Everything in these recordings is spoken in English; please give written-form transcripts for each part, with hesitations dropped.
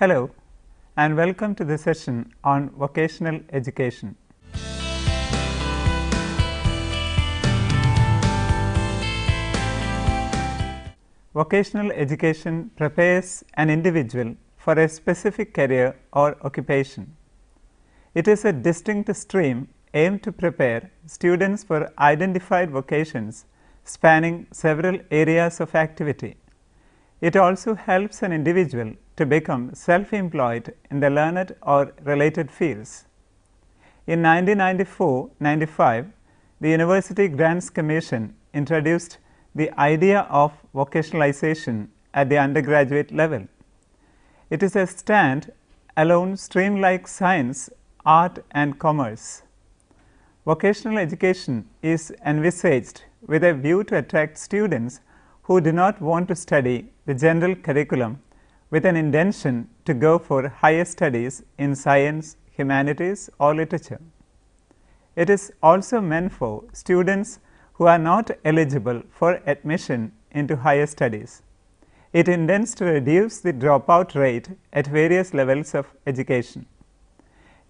Hello and welcome to the session on vocational education. Vocational education prepares an individual for a specific career or occupation. It is a distinct stream aimed to prepare students for identified vocations spanning several areas of activity. It also helps an individual to become self-employed in the learned or related fields. In 1994-95, the University Grants Commission introduced the idea of vocationalization at the undergraduate level. It is a stand-alone stream like science, art and commerce. Vocational education is envisaged with a view to attract students who do not want to study the general curriculum with an intention to go for higher studies in science, humanities or literature. It is also meant for students who are not eligible for admission into higher studies. It intends to reduce the dropout rate at various levels of education.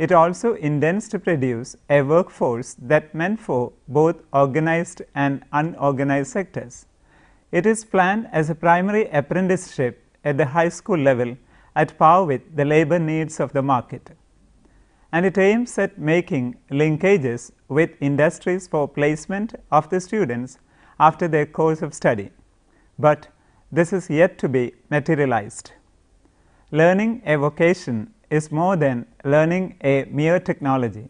It also intends to produce a workforce that meant for both organized and unorganized sectors. It is planned as a primary apprenticeship at the high school level at par with the labor needs of the market, and it aims at making linkages with industries for placement of the students after their course of study, but this is yet to be materialized. Learning a vocation is more than learning a mere technology.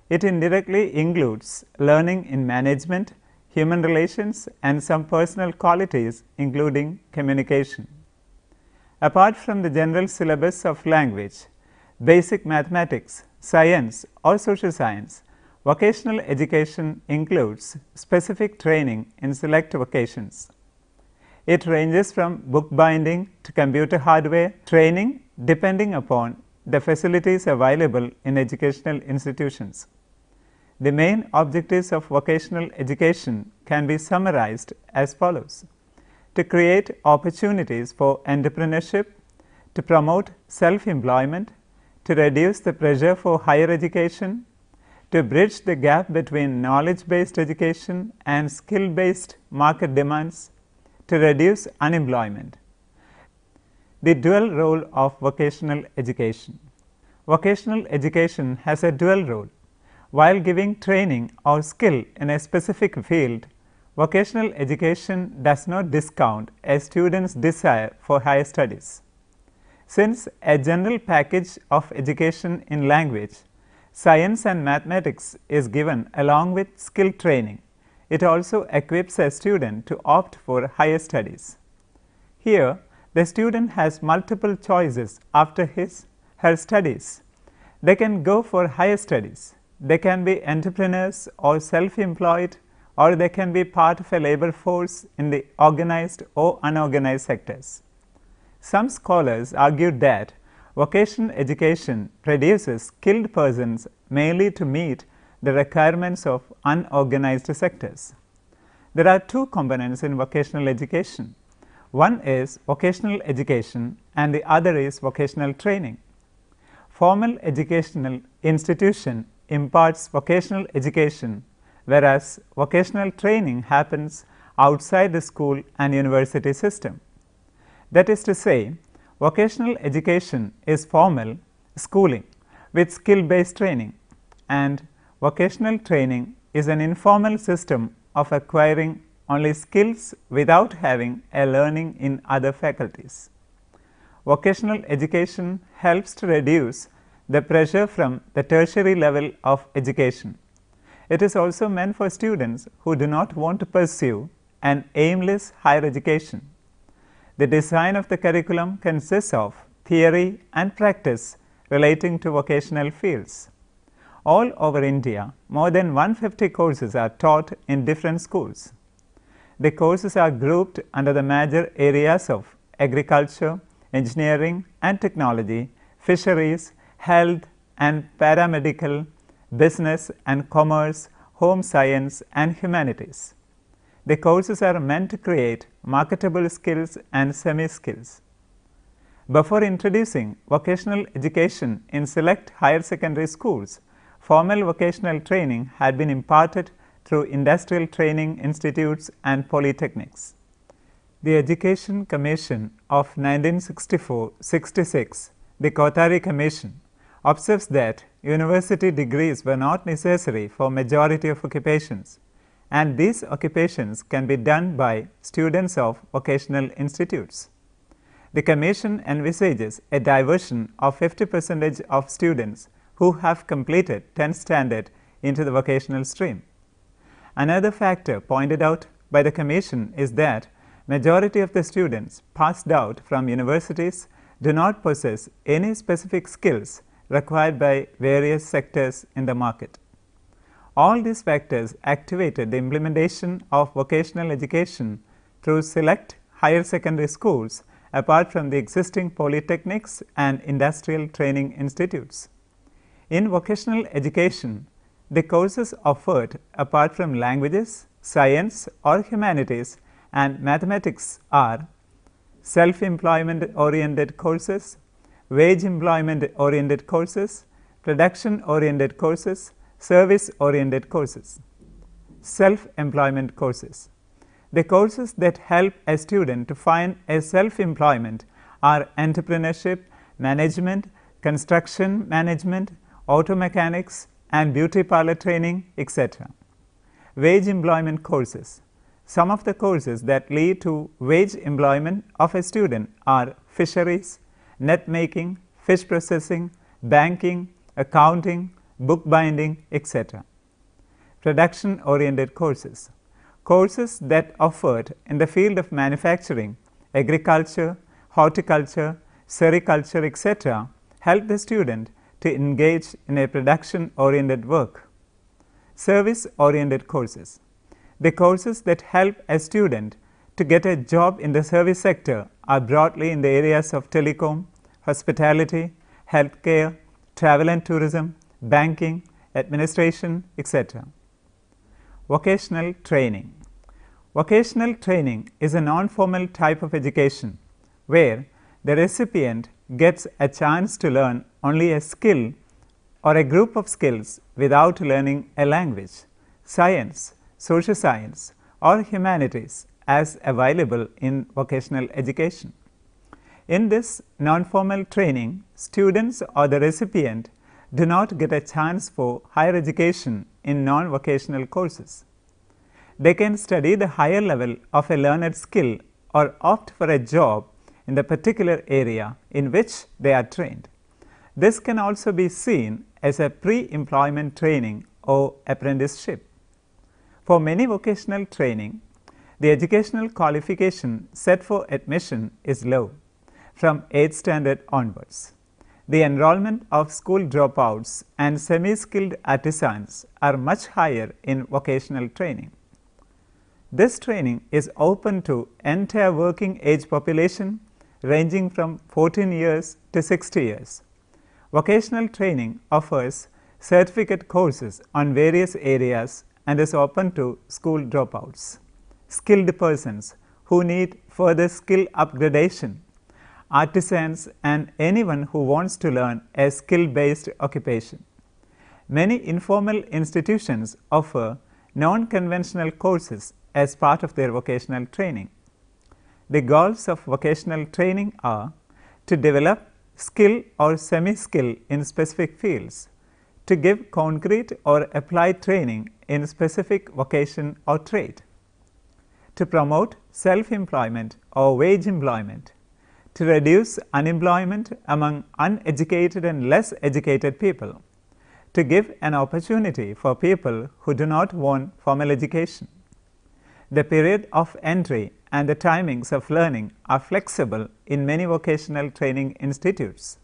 It indirectly includes learning in management, human relations and some personal qualities including communication. Apart from the general syllabus of language, basic mathematics, science or social science, vocational education includes specific training in select vocations. It ranges from bookbinding to computer hardware training depending upon the facilities available in educational institutions. The main objectives of vocational education can be summarized as follows: to create opportunities for entrepreneurship, to promote self-employment, to reduce the pressure for higher education, to bridge the gap between knowledge-based education and skill-based market demands, to reduce unemployment. The dual role of vocational education. Vocational education has a dual role. While giving training or skill in a specific field, vocational education does not discount a student's desire for higher studies. Since a general package of education in language, science and mathematics is given along with skill training, it also equips a student to opt for higher studies. Here, the student has multiple choices after her studies. They can go for higher studies. They can be entrepreneurs or self-employed, or they can be part of a labor force in the organized or unorganized sectors. Some scholars argued that vocational education produces skilled persons mainly to meet the requirements of unorganized sectors. There are two components in vocational education. One is vocational education and the other is vocational training. Formal educational institution imparts vocational education, whereas vocational training happens outside the school and university system. That is to say, vocational education is formal schooling with skill-based training, and vocational training is an informal system of acquiring only skills without having a learning in other faculties. Vocational education helps to reduce the pressure from the tertiary level of education. It is also meant for students who do not want to pursue an aimless higher education. The design of the curriculum consists of theory and practice relating to vocational fields. All over India, more than 150 courses are taught in different schools. The courses are grouped under the major areas of agriculture, engineering and technology, fisheries, health and paramedical, business and commerce, home science and humanities. The courses are meant to create marketable skills and semi-skills. Before introducing vocational education in select higher secondary schools, formal vocational training had been imparted through industrial training institutes and polytechnics. The Education Commission of 1964-66, the Kothari Commission, observes that university degrees were not necessary for majority of occupations, and these occupations can be done by students of vocational institutes. The Commission envisages a diversion of 50% of students who have completed 10th standard into the vocational stream. Another factor pointed out by the Commission is that majority of the students passed out from universities do not possess any specific skills required by various sectors in the market. All these factors activated the implementation of vocational education through select higher secondary schools apart from the existing polytechnics and industrial training institutes. In vocational education, the courses offered apart from languages, science or humanities and mathematics are self-employment oriented courses, wage employment oriented courses, production oriented courses, service oriented courses. Self-employment courses. The courses that help a student to find a self-employment are entrepreneurship, management, construction management, auto mechanics and beauty parlor training, etc. Wage employment courses. Some of the courses that lead to wage employment of a student are fisheries, net making, fish processing, banking, accounting, bookbinding, etc. Production oriented courses. Courses that offered in the field of manufacturing, agriculture, horticulture, sericulture, etc. help the student to engage in a production oriented work. Service oriented courses. The courses that help a student to get a job in the service sector are broadly in the areas of telecom, hospitality, healthcare, travel and tourism, banking, administration, etc. Vocational training. Vocational training is a non-formal type of education where the recipient gets a chance to learn only a skill or a group of skills without learning a language, science, social science or humanities as available in vocational education. In this non-formal training, students or the recipient do not get a chance for higher education in non-vocational courses. They can study the higher level of a learned skill or opt for a job in the particular area in which they are trained. This can also be seen as a pre-employment training or apprenticeship. For many vocational training, the educational qualification set for admission is low from 8th standard onwards. The enrollment of school dropouts and semi-skilled artisans are much higher in vocational training. This training is open to entire working age population ranging from 14 years to 60 years. Vocational training offers certificate courses on various areas and is open to school dropouts, skilled persons who need further skill upgradation, artisans and anyone who wants to learn a skill-based occupation. Many informal institutions offer non-conventional courses as part of their vocational training. The goals of vocational training are to develop skill or semi-skill in specific fields, to give concrete or applied training in specific vocation or trade, to promote self-employment or wage employment, to reduce unemployment among uneducated and less educated people, to give an opportunity for people who do not want formal education. The period of entry and the timings of learning are flexible in many vocational training institutes.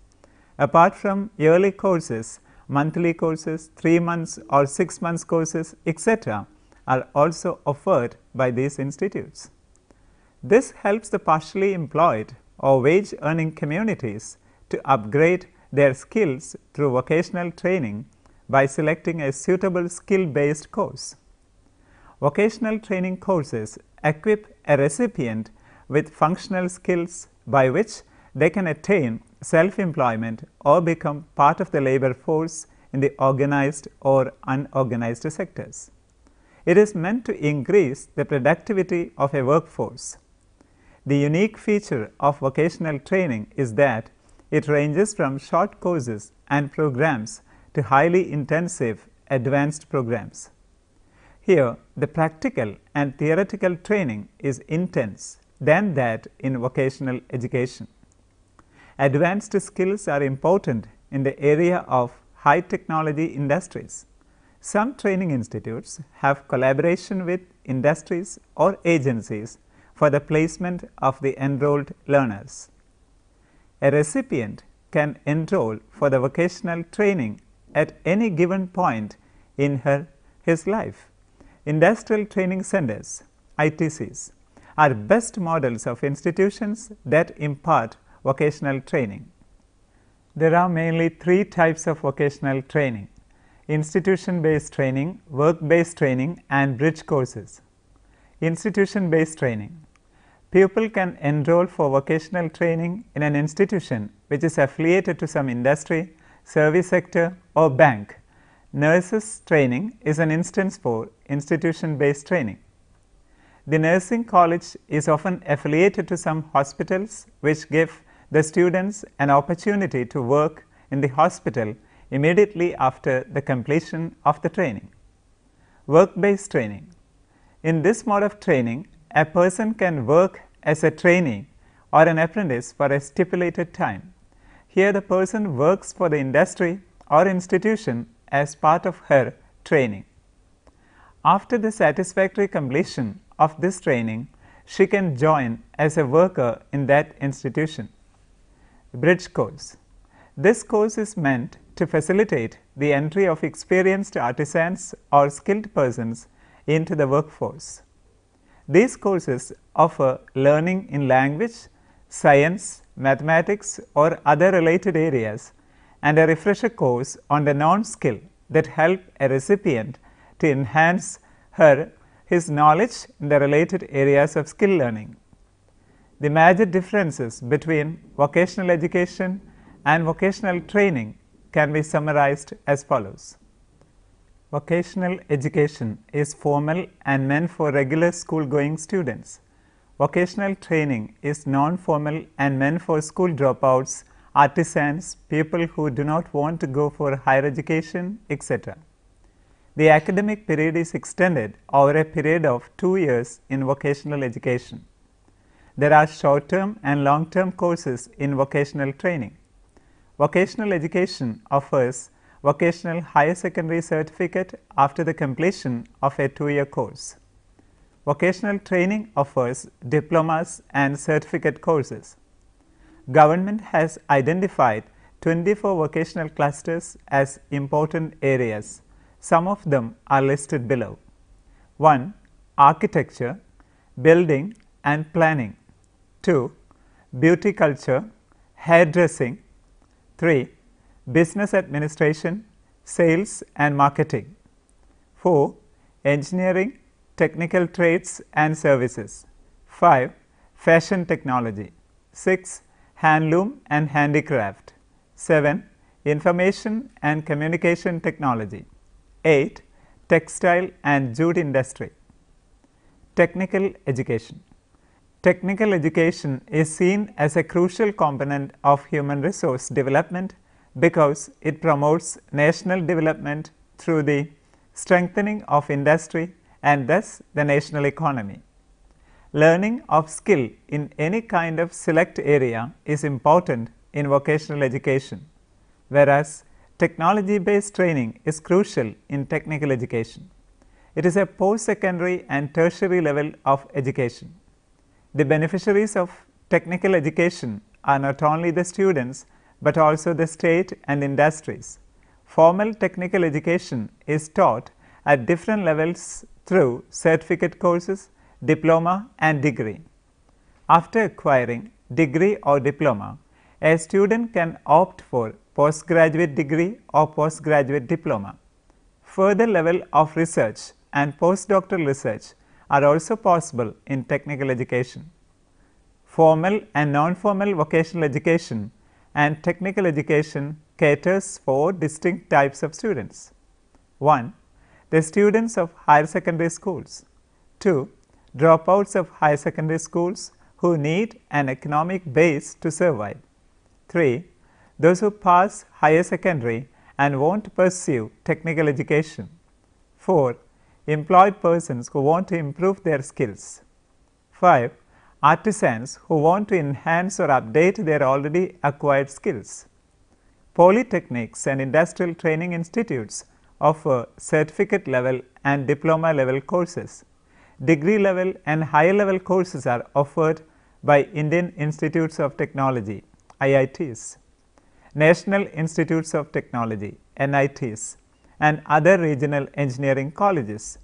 Apart from yearly courses, monthly courses, 3 months or 6 months courses, etc. are also offered by these institutes. This helps the partially employed or wage earning communities to upgrade their skills through vocational training by selecting a suitable skill-based course. Vocational training courses equip a recipient with functional skills by which they can attain self-employment or become part of the labor force in the organized or unorganized sectors. It is meant to increase the productivity of a workforce. The unique feature of vocational training is that it ranges from short courses and programs to highly intensive advanced programs. Here, the practical and theoretical training is intense than that in vocational education. Advanced skills are important in the area of high technology industries. Some training institutes have collaboration with industries or agencies for the placement of the enrolled learners. A recipient can enroll for the vocational training at any given point in his life. Industrial training centers, ITCs, are best models of institutions that impart vocational training. There are mainly three types of vocational training: institution-based training, work-based training, and bridge courses. Institution-based training. Pupil can enroll for vocational training in an institution which is affiliated to some industry, service sector, or bank. Nurses training is an instance for institution-based training. The nursing college is often affiliated to some hospitals which give the students an opportunity to work in the hospital immediately after the completion of the training. Work-based training. In this mode of training, a person can work as a trainee or an apprentice for a stipulated time. Here the person works for the industry or institution as part of her training. After the satisfactory completion of this training, she can join as a worker in that institution. Bridge course. This course is meant to facilitate the entry of experienced artisans or skilled persons into the workforce. These courses offer learning in language, science, mathematics, or other related areas, and a refresher course on the non-skill that help a recipient to enhance his knowledge in the related areas of skill learning. The major differences between vocational education and vocational training can be summarized as follows. Vocational education is formal and meant for regular school-going students. Vocational training is non-formal and meant for school dropouts, artisans, people who do not want to go for higher education, etc. The academic period is extended over a period of 2 years in vocational education. There are short-term and long-term courses in vocational training. Vocational education offers vocational higher secondary certificate after the completion of a 2-year course. Vocational training offers diplomas and certificate courses. Government has identified 24 vocational clusters as important areas. Some of them are listed below. 1. Architecture, building and planning. 2. Beauty culture, hairdressing. 3. Business administration, sales and marketing. 4. Engineering, technical trades and services. 5. Fashion technology. 6. Handloom and handicraft. 7. Information and communication technology. 8. Textile and jute industry. Technical education. Technical education is seen as a crucial component of human resource development because it promotes national development through the strengthening of industry and thus the national economy. Learning of skill in any kind of select area is important in vocational education, whereas technology-based training is crucial in technical education. It is a post-secondary and tertiary level of education. The beneficiaries of technical education are not only the students, but also the state and industries. Formal technical education is taught at different levels through certificate courses, diploma and degree. After acquiring degree or diploma, a student can opt for postgraduate degree or postgraduate diploma. Further level of research and postdoctoral research are also possible in technical education. Formal and non-formal vocational education and technical education caters for distinct types of students. 1. The students of higher secondary schools. 2. Dropouts of higher secondary schools who need an economic base to survive. 3. Those who pass higher secondary and want to pursue technical education. 4. Employed persons who want to improve their skills. 5. Artisans who want to enhance or update their already acquired skills. Polytechnics and industrial training institutes offer certificate level and diploma level courses. Degree level and higher level courses are offered by Indian Institutes of Technology (IITs), National Institutes of Technology (NITs), and other regional engineering colleges.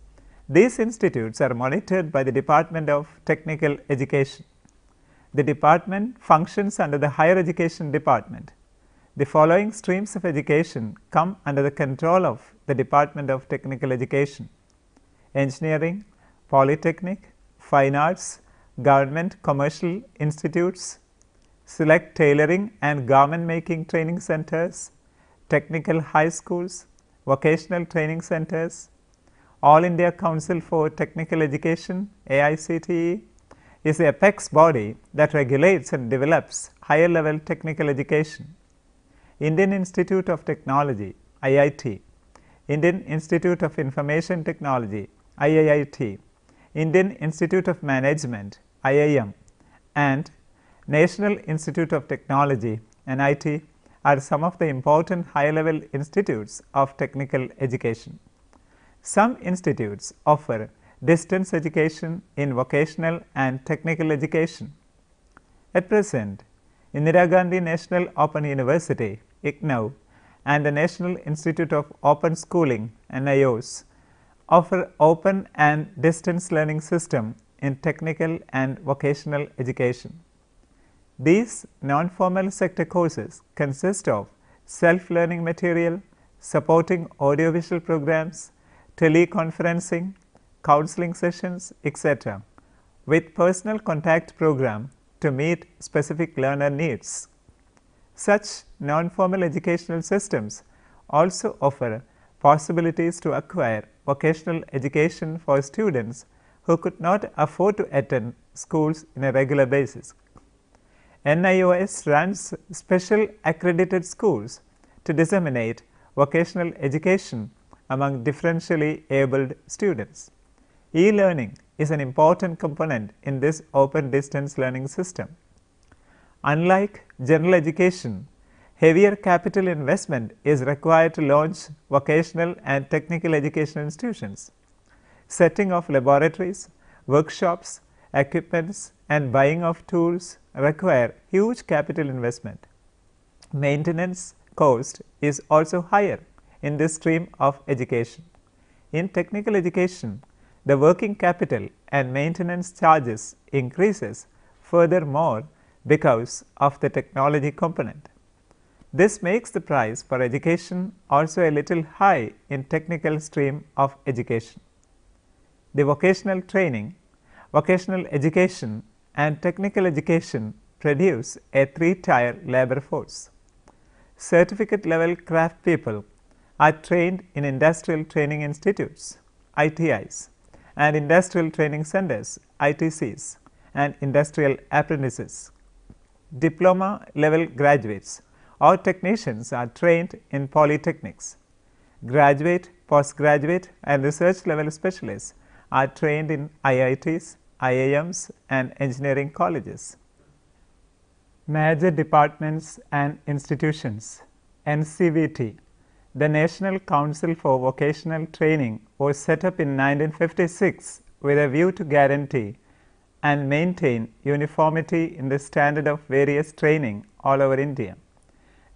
These institutes are monitored by the Department of Technical Education. The department functions under the Higher Education Department. The following streams of education come under the control of the Department of Technical Education: engineering, polytechnic, fine arts, government commercial institutes, select tailoring and garment making training centers, technical high schools, vocational training centers. All India Council for Technical Education (AICTE) is the apex body that regulates and develops higher level technical education. Indian Institute of Technology (IIT), Indian Institute of Information Technology (IIIT), Indian Institute of Management (IIM), and National Institute of Technology (NIT) are some of the important higher level institutes of technical education. Some institutes offer distance education in vocational and technical education. At present, Indira Gandhi National Open University (IGNOU) and the National Institute of Open Schooling (NIOS) offer open and distance learning system in technical and vocational education. These non-formal sector courses consist of self-learning material, supporting audiovisual programs, teleconferencing, counseling sessions, etc., with personal contact program to meet specific learner needs. Such non-formal educational systems also offer possibilities to acquire vocational education for students who could not afford to attend schools in a regular basis. NIOS runs special accredited schools to disseminate vocational education among differentially abled students. E-learning is an important component in this open distance learning system. Unlike general education, heavier capital investment is required to launch vocational and technical education institutions. Setting of laboratories, workshops, equipments, and buying of tools require huge capital investment. Maintenance cost is also higher in this stream of education. In technical education, the working capital and maintenance charges increases furthermore because of the technology component. This makes the price for education also a little high in technical stream of education. The vocational training, vocational education and technical education produce a three-tier labor force. Certificate level craft people are trained in industrial training institutes (ITIs) and industrial training centers (ITCs) and industrial apprentices. Diploma level graduates or technicians are trained in polytechnics. Graduate, postgraduate and research level specialists are trained in IITs, IIMs and engineering colleges. Major departments and institutions. NCVT, the National Council for Vocational Training, was set up in 1956 with a view to guarantee and maintain uniformity in the standard of various training all over India.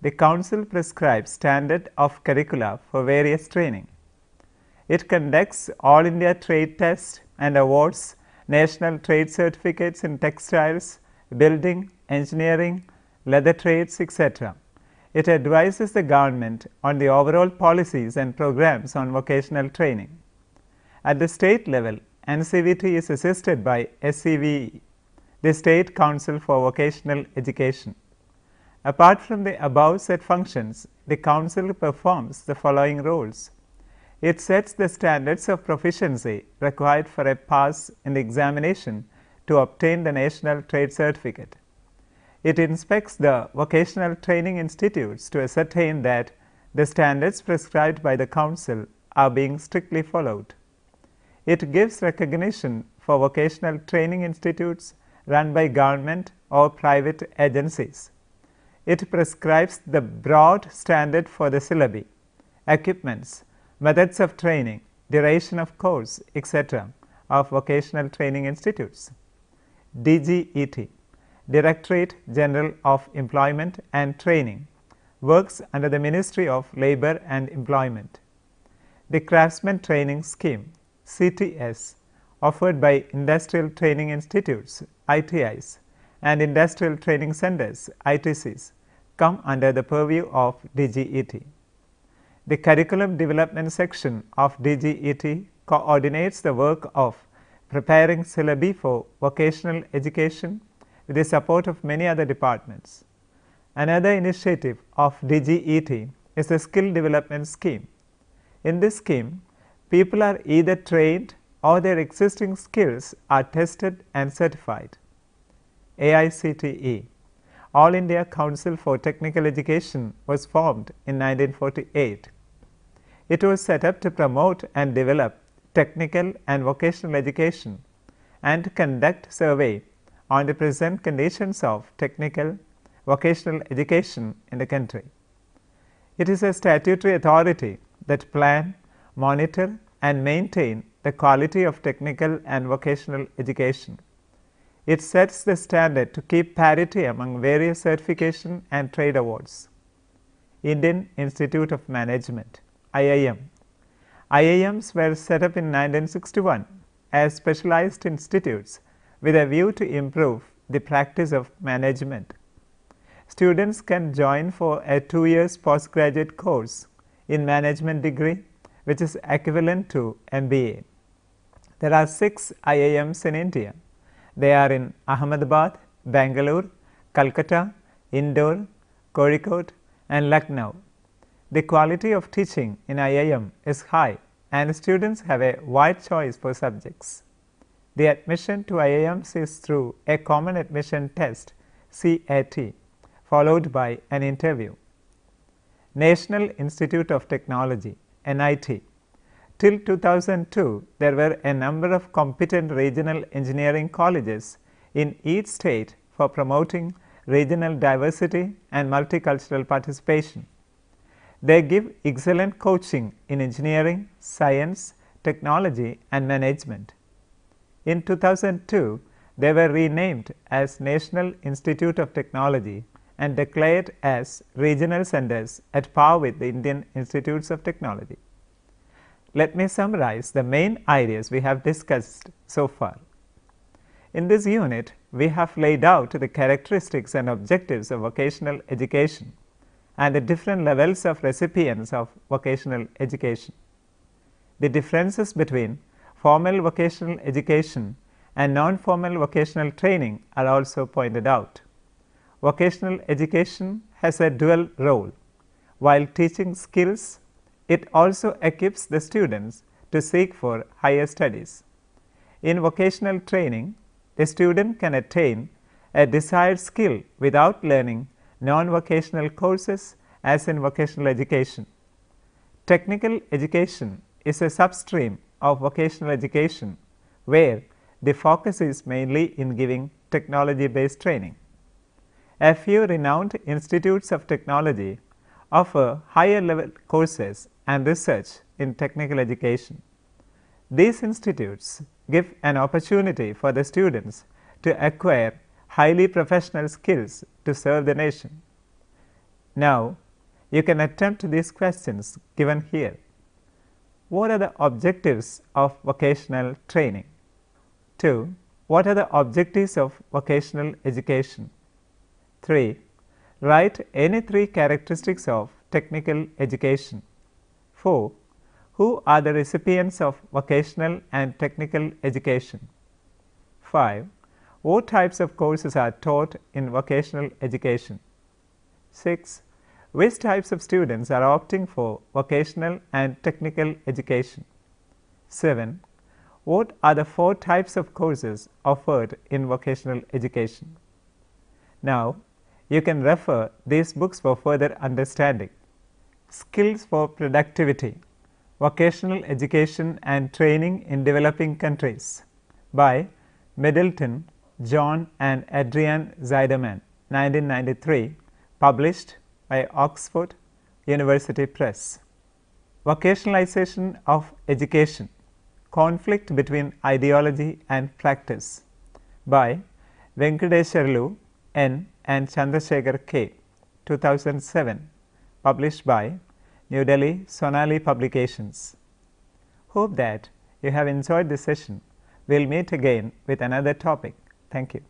The Council prescribes standard of curricula for various training. It conducts All India Trade Test and awards national trade certificates in textiles, building, engineering, leather trades, etc. It advises the government on the overall policies and programs on vocational training. At the state level, NCVT is assisted by SCVE, the State Council for Vocational Education. Apart from the above said functions, the Council performs the following roles. It sets the standards of proficiency required for a pass in the examination to obtain the National Trade Certificate. It inspects the vocational training institutes to ascertain that the standards prescribed by the Council are being strictly followed. It gives recognition for vocational training institutes run by government or private agencies. It prescribes the broad standard for the syllabi, equipments, methods of training, duration of course, etc. of vocational training institutes. DGET, Directorate General of Employment and Training, works under the Ministry of Labour and Employment. The Craftsman Training Scheme, CTS, offered by Industrial Training Institutes, ITIs, and Industrial Training Centers, ITCs, come under the purview of DGET. The Curriculum Development section of DGET coordinates the work of preparing syllabi for vocational education with the support of many other departments. Another initiative of DGET is the Skill Development Scheme. In this scheme, people are either trained or their existing skills are tested and certified. AICTE, All India Council for Technical Education, was formed in 1948. It was set up to promote and develop technical and vocational education and conduct survey on the present conditions of technical vocational education in the country. It is a statutory authority that plan, monitor and maintain the quality of technical and vocational education. It sets the standard to keep parity among various certification and trade awards. Indian Institute of Management, IIM. IIMs were set up in 1961 as specialized institutes with a view to improve the practice of management. Students can join for a 2 years postgraduate course in management degree, which is equivalent to MBA. There are 6 IIMs in India. They are in Ahmedabad, Bangalore, Calcutta, Indore, Kozhikode and Lucknow. The quality of teaching in IIM is high and students have a wide choice for subjects. The admission to IIMs is through a common admission test, CAT, followed by an interview. National Institute of Technology, NIT. Till 2002, there were a number of competent regional engineering colleges in each state for promoting regional diversity and multicultural participation. They give excellent coaching in engineering, science, technology and management. In 2002, they were renamed as National Institute of Technology and declared as regional centers at par with the Indian Institutes of Technology. Let me summarize the main ideas we have discussed so far. In this unit, we have laid out the characteristics and objectives of vocational education and the different levels of recipients of vocational education. The differences between formal vocational education and non-formal vocational training are also pointed out. Vocational education has a dual role. While teaching skills, it also equips the students to seek for higher studies. In vocational training, the student can attain a desired skill without learning non-vocational courses as in vocational education. Technical education is a substream of vocational education where the focus is mainly in giving technology-based training. A few renowned institutes of technology offer higher level courses and research in technical education. These institutes give an opportunity for the students to acquire highly professional skills to serve the nation. Now, you can attempt these questions given here. What are the objectives of vocational training? 2. What are the objectives of vocational education? 3. Write any 3 characteristics of technical education. 4. Who are the recipients of vocational and technical education? 5. What types of courses are taught in vocational education? 6. Which types of students are opting for vocational and technical education? 7. What are the 4 types of courses offered in vocational education? Now, you can refer these books for further understanding. Skills for Productivity, Vocational Education and Training in Developing Countries by Middleton, John and Adrienne Zeiderman, 1993, published by Oxford University Press. Vocationalization of Education, Conflict Between Ideology and Practice by Venkateswarlu N. and Chandrasekhar K. 2007, published by New Delhi Sonali Publications. Hope that you have enjoyed this session. We will meet again with another topic. Thank you.